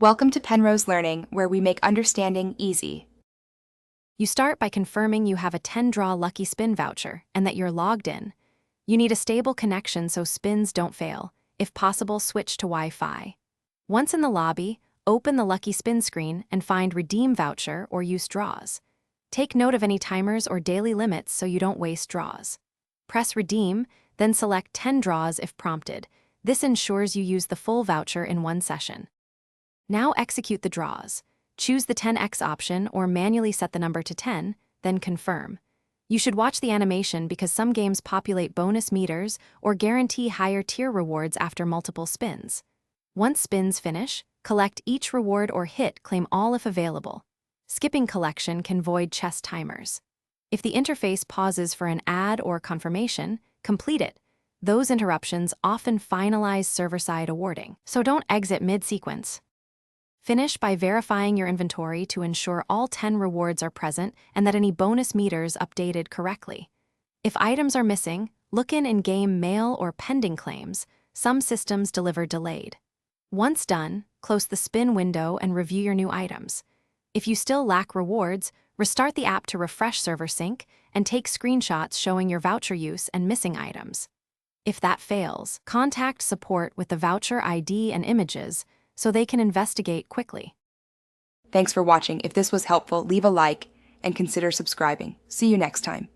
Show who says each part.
Speaker 1: Welcome to Penrose Learning, where we make understanding easy.
Speaker 2: You start by confirming you have a 10-draw Lucky Spin voucher and that you're logged in. You need a stable connection so spins don't fail. If possible, switch to Wi-Fi. Once in the lobby, open the Lucky Spin screen and find Redeem Voucher or Use Draws. Take note of any timers or daily limits so you don't waste draws. Press Redeem, then select 10 draws if prompted. This ensures you use the full voucher in one session. Now execute the draws. Choose the 10x option or manually set the number to 10, then confirm. You should watch the animation because some games populate bonus meters or guarantee higher tier rewards after multiple spins. Once spins finish, collect each reward or hit, claim all if available. Skipping collection can void chest timers. If the interface pauses for an ad or confirmation, complete it. Those interruptions often finalize server-side awarding, so don't exit mid-sequence. Finish by verifying your inventory to ensure all 10 rewards are present and that any bonus meters updated correctly. If items are missing, look in-game mail or pending claims. Some systems deliver delayed. Once done, close the spin window and review your new items. If you still lack rewards, restart the app to refresh server sync and take screenshots showing your voucher use and missing items. If that fails, contact support with the voucher ID and images so they can investigate quickly.
Speaker 1: Thanks for watching. If this was helpful, leave a like and consider subscribing. See you next time.